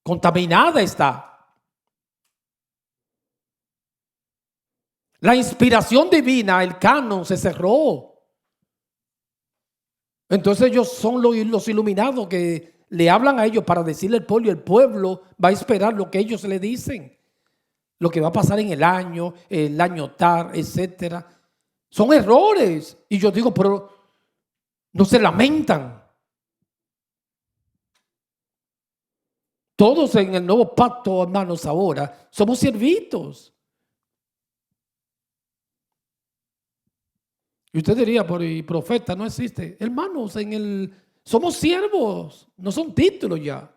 contaminada está. La inspiración divina, el canon se cerró. Entonces ellos son los iluminados que le hablan a ellos para decirle al pueblo, y el pueblo va a esperar lo que ellos le dicen, lo que va a pasar en el año tal, etcétera. Son errores. Y yo digo, pero no se lamentan. Todos en el nuevo pacto, hermanos, ahora somos siervitos. Y usted diría, pero el profeta no existe. Hermanos, somos siervos, no son títulos ya.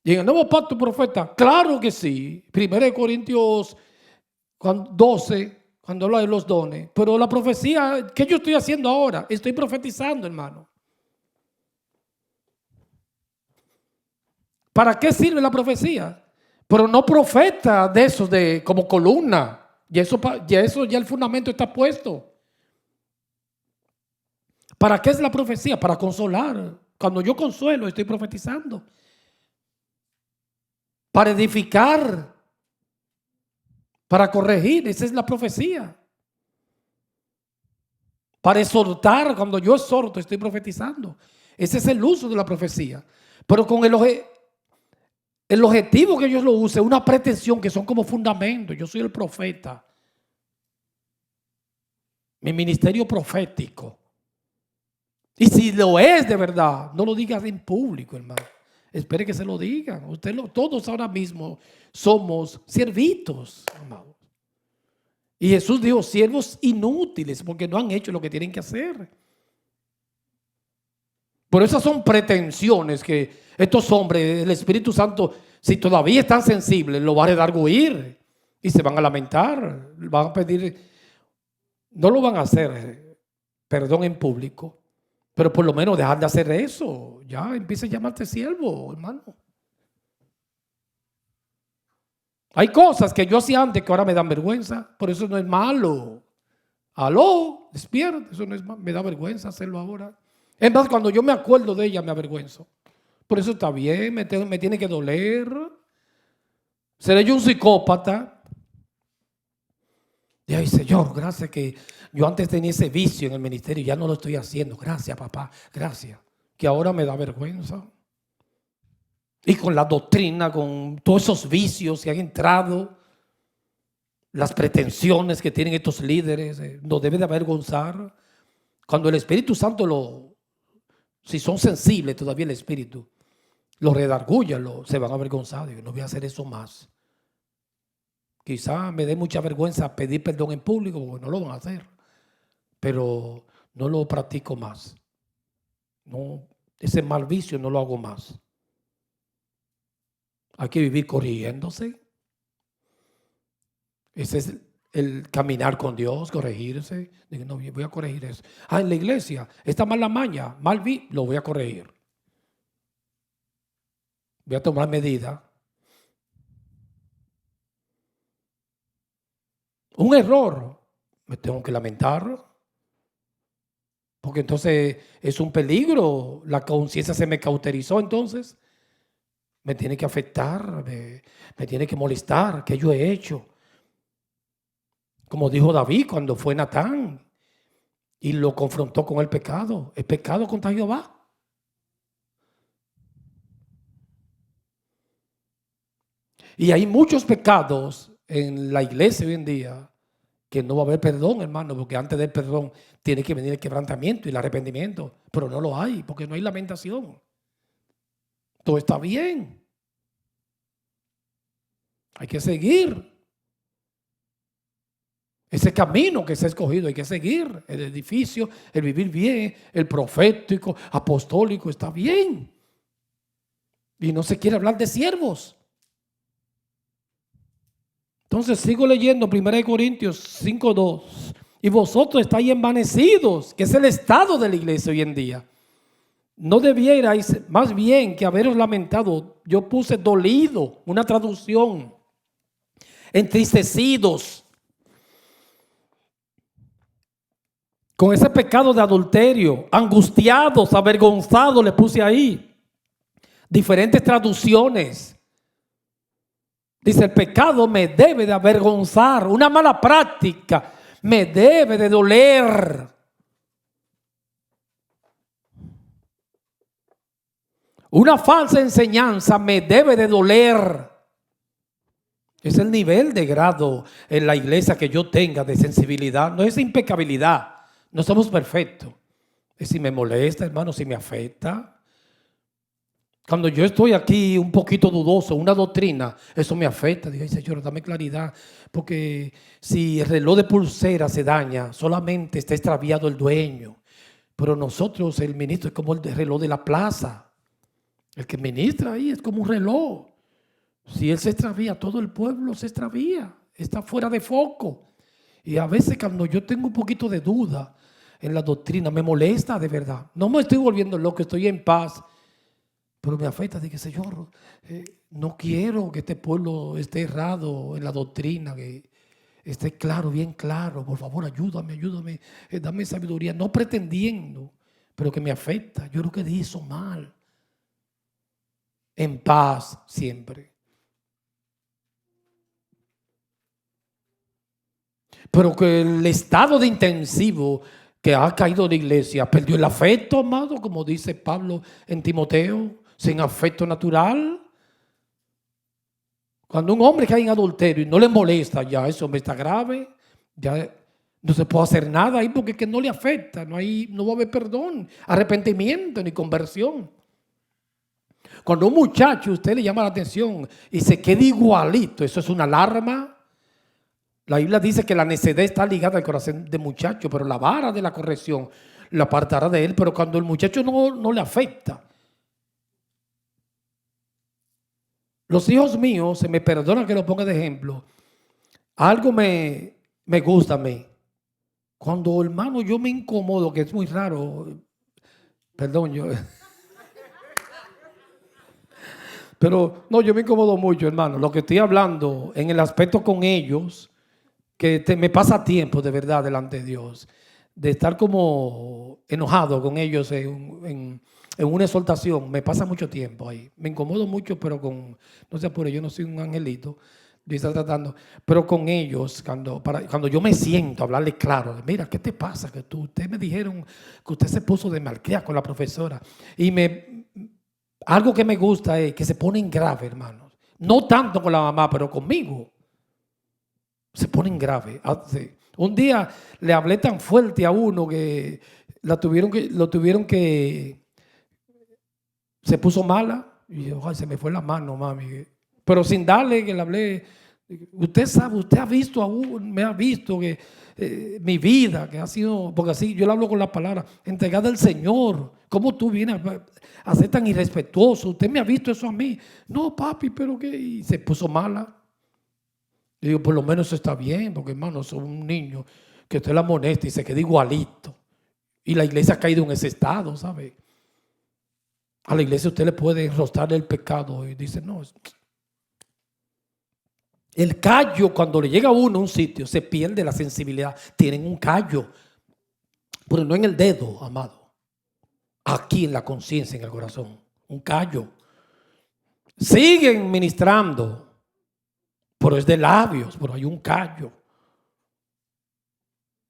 Y en el nuevo pacto, profeta, claro que sí. 1 Corintios 12, cuando habla de los dones. Pero la profecía, ¿qué yo estoy haciendo ahora? Estoy profetizando, hermano. ¿Para qué sirve la profecía? Pero no profeta de esos como columna Ya el fundamento está puesto. ¿Para qué es la profecía? Para consolar. Cuando yo consuelo, estoy profetizando. Para edificar. Para corregir. Esa es la profecía. Para exhortar. Cuando yo exhorto, estoy profetizando. Ese es el uso de la profecía. Pero con el objetivo que Dios lo use, una pretensión que son como fundamentos. Yo soy el profeta. Mi ministerio profético. Y si lo es de verdad, no lo digas en público, hermano. Espere que se lo digan. Todos ahora mismo somos siervitos, hermano. Y Jesús dijo, siervos inútiles, porque no han hecho lo que tienen que hacer. Por esas son pretensiones que estos hombres, el Espíritu Santo, si todavía están sensibles, lo va a redarguir y se van a lamentar. Van a pedir, no lo van a hacer, perdón en público. Pero por lo menos dejar de hacer eso. Ya empieza a llamarte siervo, hermano. Hay cosas que yo hacía antes que ahora me dan vergüenza. Por eso no es malo. Aló, despierta. Eso no es malo. Me da vergüenza hacerlo ahora. Es más, cuando yo me acuerdo de ella me avergüenzo. Por eso está bien, me tiene que doler. Seré yo un psicópata. Y ay, Señor, gracias que yo antes tenía ese vicio en el ministerio y ya no lo estoy haciendo. Gracias, papá, gracias. Que ahora me da vergüenza. Y con la doctrina, con todos esos vicios que han entrado, las pretensiones que tienen estos líderes, nos debe de avergonzar. Cuando el Espíritu Santo si son sensibles todavía el Espíritu, lo redarguya, se van a avergonzar. Digo, no voy a hacer eso más. Quizá me dé mucha vergüenza pedir perdón en público porque no lo van a hacer. Pero no lo practico más. No, ese mal vicio no lo hago más. Hay que vivir corrigiéndose. Ese es el caminar con Dios, corregirse. Digo, no, voy a corregir eso. En la iglesia, esta mala maña, lo voy a corregir. Voy a tomar medidas. Un error, me tengo que lamentar, porque entonces es un peligro, la conciencia se me cauterizó, entonces me tiene que afectar, me tiene que molestar, ¿qué yo he hecho? Como dijo David cuando fue Natán y lo confrontó con el pecado contra Jehová. Y hay muchos pecados en la iglesia hoy en día que no va a haber perdón, hermano, porque antes del perdón tiene que venir el quebrantamiento y el arrepentimiento, pero no lo hay, porque no hay lamentación. Todo está bien. Hay que seguir ese camino que se ha escogido, hay que seguir el edificio, el vivir bien, el profético, apostólico, está bien. Y no se quiere hablar de siervos. Entonces sigo leyendo 1 Corintios 5:2. Y vosotros estáis envanecidos, que es el estado de la iglesia hoy en día. No debierais, más bien que haberos lamentado. Yo puse dolido, una traducción. Entristecidos. Con ese pecado de adulterio. Angustiados, avergonzados, le puse ahí. Diferentes traducciones. Dice, el pecado me debe de avergonzar. Una mala práctica me debe de doler. Una falsa enseñanza me debe de doler. Es el nivel de grado en la iglesia que yo tenga de sensibilidad. No es impecabilidad. No somos perfectos. Es si me molesta, hermano, si me afecta. Cuando yo estoy aquí un poquito dudoso, una doctrina, eso me afecta. Digo, ay, Señor, dame claridad. Porque si el reloj de pulsera se daña, solamente está extraviado el dueño. Pero nosotros, el ministro, es como el reloj de la plaza. El que ministra ahí es como un reloj. Si él se extravía, todo el pueblo se extravía. Está fuera de foco. Y a veces cuando yo tengo un poquito de duda en la doctrina, me molesta de verdad. No me estoy volviendo loco, estoy en paz. Pero me afecta, dije, Señor, no quiero que este pueblo esté errado en la doctrina, que esté claro, bien claro. Por favor, ayúdame, dame sabiduría. No pretendiendo, pero que me afecta. Yo creo que hizo mal. En paz siempre. Pero que el estado de intensivo que ha caído la iglesia perdió el afecto, amado, como dice Pablo en Timoteo, sin afecto natural. Cuando un hombre cae en adulterio y no le molesta, ya ese hombre está grave, ya no se puede hacer nada ahí porque es que no le afecta, no va a haber perdón, arrepentimiento ni conversión. Cuando a un muchacho usted le llama la atención y se queda igualito, eso es una alarma. La Biblia dice que la necedad está ligada al corazón del muchacho, pero la vara de la corrección la apartará de él. Pero cuando el muchacho no le afecta. Los hijos míos, se me perdona que lo ponga de ejemplo, algo me gusta a mí. Cuando, hermano, yo me incomodo, que es muy raro, perdón, pero no, yo me incomodo mucho, hermano. Lo que estoy hablando en el aspecto con ellos, que me pasa tiempo de verdad delante de Dios, de estar como enojado con ellos en una exhortación, me pasa mucho tiempo ahí. Me incomodo mucho, pero no se apure, yo no soy un angelito, yo estoy tratando, pero con ellos, cuando yo me siento a hablarle claro, mira, ¿qué te pasa? Que ustedes me dijeron que usted se puso de malcriada con la profesora. Y algo que me gusta es que se ponen grave, hermanos. No tanto con la mamá, pero conmigo. Se ponen grave. Un día le hablé tan fuerte a uno que lo tuvieron que se puso mala y yo, ay, se me fue la mano, mami. Pero sin darle que le hablé, usted sabe, usted ha visto me ha visto que mi vida, que ha sido, porque así yo le hablo con la palabra, entregada al Señor. ¿Cómo tú vienes a ser tan irrespetuoso? Usted me ha visto eso a mí. No, papi, pero que y se puso mala. Y digo, por lo menos eso está bien, porque hermano, soy un niño que usted la amonesta y se queda igualito. Y la iglesia ha caído en ese estado, ¿sabe? A la iglesia usted le puede enrostrar el pecado y dice, no. El callo, cuando le llega a uno a un sitio, se pierde la sensibilidad. Tienen un callo, pero no en el dedo, amado. Aquí en la conciencia, en el corazón. Un callo. Siguen ministrando. Pero es de labios, pero hay un callo.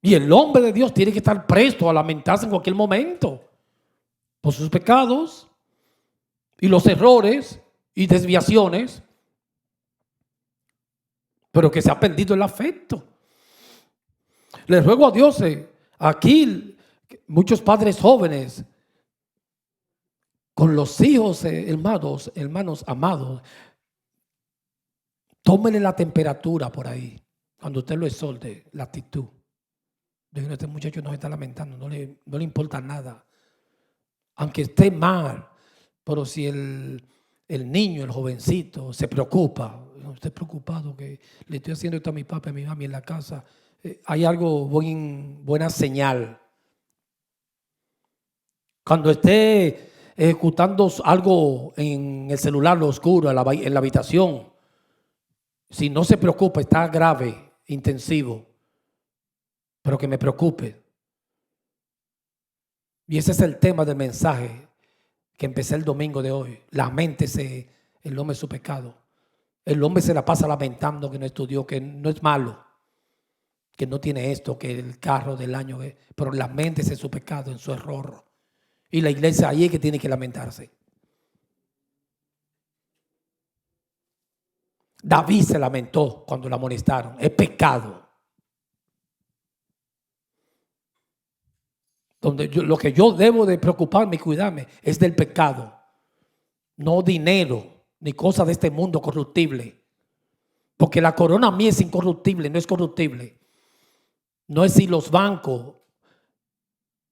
Y el hombre de Dios tiene que estar presto a lamentarse en cualquier momento por sus pecados y los errores y desviaciones, pero que se ha perdido el afecto. Le ruego a Dios, aquí muchos padres jóvenes con los hijos, hermanos amados, tómele la temperatura por ahí, cuando usted lo exhorte, la actitud. Digo, este muchacho no se está lamentando, no le importa nada. Aunque esté mal, pero si el niño, el jovencito, se preocupa, usted preocupado que le estoy haciendo esto a mi papá y a mi mami en la casa, hay algo, buena señal. Cuando esté ejecutando algo en el celular, lo oscuro, en la habitación, si no se preocupa, está grave, intensivo, pero que me preocupe. Y ese es el tema del mensaje que empecé el domingo de hoy. Laméntese el hombre su pecado. El hombre se la pasa lamentando que no estudió, que no es malo, que no tiene esto, que el carro del año, pero laméntese su pecado, en su error. Y la iglesia ahí es que tiene que lamentarse. David se lamentó cuando la amonestaron. Es pecado. Lo que yo debo de preocuparme y cuidarme es del pecado. No dinero, ni cosas de este mundo corruptible. Porque la corona mía es incorruptible, no es corruptible. No es si los bancos,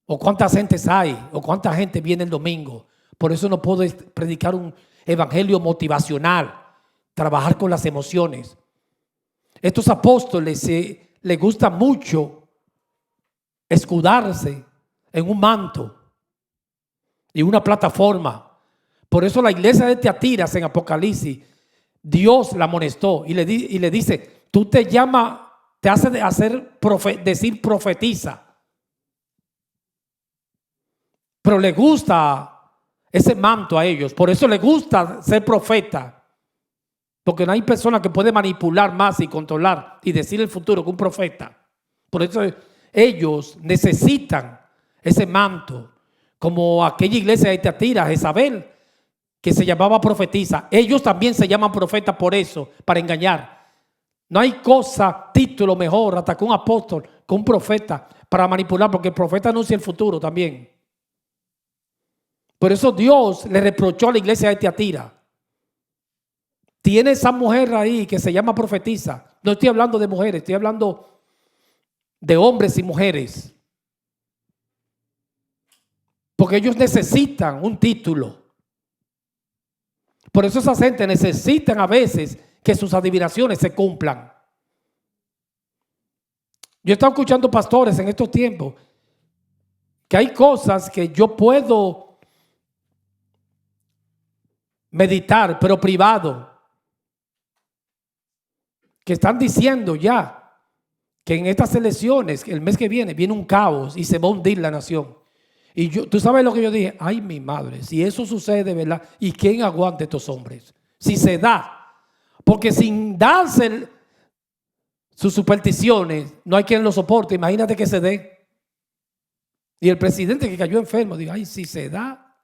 o cuántas gentes hay, o cuánta gente viene el domingo. Por eso no puedo predicar un evangelio motivacional. Trabajar con las emociones. Estos apóstoles les gusta mucho escudarse en un manto y una plataforma. Por eso la iglesia de Tiatira en Apocalipsis, Dios la amonestó y le dice, tú te llamas te hace decir profetiza. Pero le gusta ese manto a ellos. Por eso les gusta ser profeta. Porque no hay persona que puede manipular más y controlar y decir el futuro que un profeta. Por eso ellos necesitan ese manto. Como aquella iglesia de Tiatira, Jezabel, que se llamaba profetisa. Ellos también se llaman profetas por eso, para engañar. No hay cosa, título mejor hasta que un apóstol, que un profeta, para manipular, porque el profeta anuncia el futuro también. Por eso Dios le reprochó a la iglesia de Tiatira. Tiene esa mujer ahí que se llama profetisa. No estoy hablando de mujeres, estoy hablando de hombres y mujeres. Porque ellos necesitan un título. Por eso esas gente necesitan a veces que sus adivinaciones se cumplan. Yo he estado escuchando pastores en estos tiempos que hay cosas que yo puedo meditar, pero privado, que están diciendo ya que en estas elecciones, el mes que viene un caos y se va a hundir la nación. Y tú sabes lo que yo dije, ay mi madre, si eso sucede, ¿verdad? ¿Y quién aguanta estos hombres? Si se da, porque sin darse sus supersticiones, no hay quien lo soporte. Imagínate que se dé. Y el presidente que cayó enfermo, digo, ay, si se da,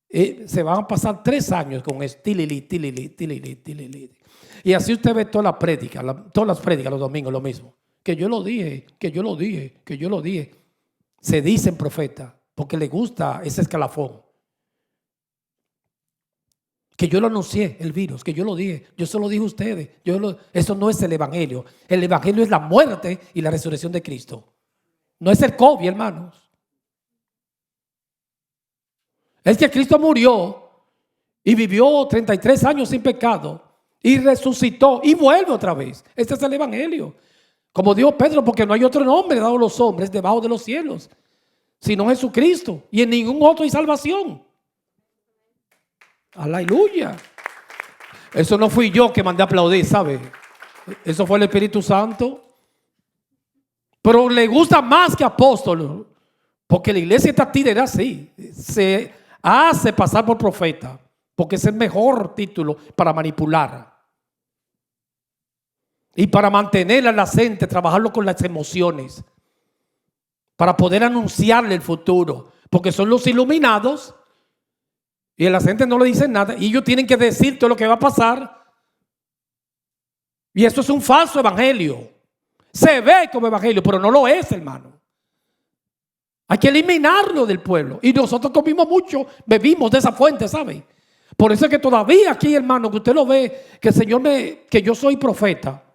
se van a pasar 3 años con esto, tilili. Y así usted ve todas las prédicas los domingos, lo mismo. Que yo lo dije. Se dicen profetas porque le gusta ese escalafón. Que yo lo anuncié, el virus, que yo lo dije. Yo se lo dije a ustedes. Eso no es el evangelio. El evangelio es la muerte y la resurrección de Cristo. No es el COVID, hermanos. Es que Cristo murió y vivió 33 años sin pecado y resucitó y vuelve otra vez. Este es el evangelio. Como dijo Pedro, porque no hay otro nombre dado a los hombres debajo de los cielos, sino Jesucristo, y en ningún otro hay salvación. Aleluya. Eso no fui yo que mandé a aplaudir, ¿sabe? Eso fue el Espíritu Santo. Pero le gusta más que apóstol, porque la iglesia está tirada así. Se hace pasar por profeta, porque es el mejor título para manipular. Y para mantener a la gente, trabajarlo con las emociones. Para poder anunciarle el futuro. Porque son los iluminados. Y a la gente no le dicen nada. Y ellos tienen que decir todo lo que va a pasar. Y esto es un falso evangelio. Se ve como evangelio, pero no lo es, hermano. Hay que eliminarlo del pueblo. Y nosotros comimos mucho, bebimos de esa fuente, ¿sabe? Por eso es que todavía aquí, hermano, que usted lo ve, que el Señor que yo soy profeta.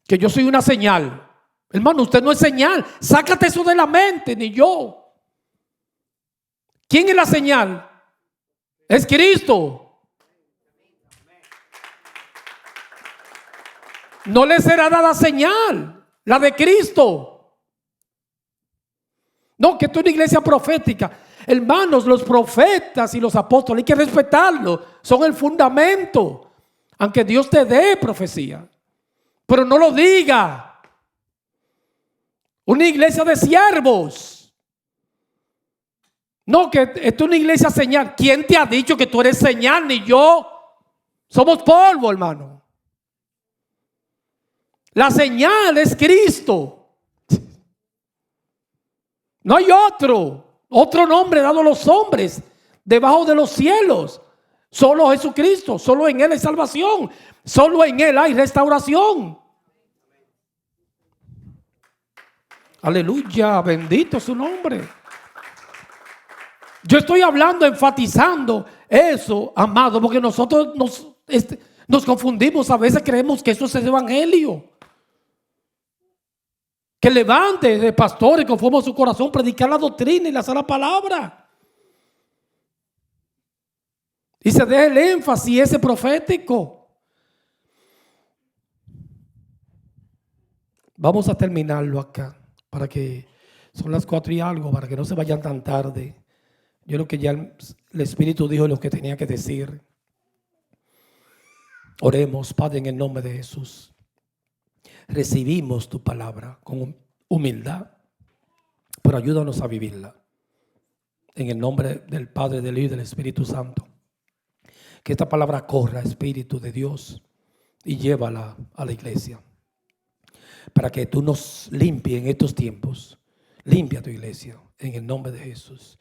Que yo soy una señal. Hermano, usted no es señal. Sácate eso de la mente, ni yo. ¿Quién es la señal? Es Cristo. No le será dada señal, la de Cristo. No, que esto es una iglesia profética. Hermanos, los profetas y los apóstoles hay que respetarlos. Son el fundamento. Aunque Dios te dé profecía. Pero no lo diga. Una iglesia de siervos. No, que esto es una iglesia señal. ¿Quién te ha dicho que tú eres señal? Ni yo. Somos polvo, hermano. La señal es Cristo. No hay otro nombre dado a los hombres debajo de los cielos. Solo Jesucristo. Solo en Él hay salvación. Solo en Él hay restauración. Aleluya, bendito su nombre. Yo estoy hablando, enfatizando eso, amado, porque nosotros nos confundimos. A veces creemos que eso es el evangelio. Que levante de pastores conforme a su corazón, predicar la doctrina y la sana palabra. Y se deje el énfasis ese profético. Vamos a terminarlo acá, para que son las 4 y algo, para que no se vayan tan tarde. Yo creo que ya el Espíritu dijo lo que tenía que decir. Oremos, Padre, en el nombre de Jesús. Recibimos tu palabra con humildad, pero ayúdanos a vivirla. En el nombre del Padre, del Hijo y del Espíritu Santo. Que esta palabra corra, Espíritu de Dios, y llévala a la iglesia. Para que tú nos limpies en estos tiempos. Limpia tu iglesia en el nombre de Jesús.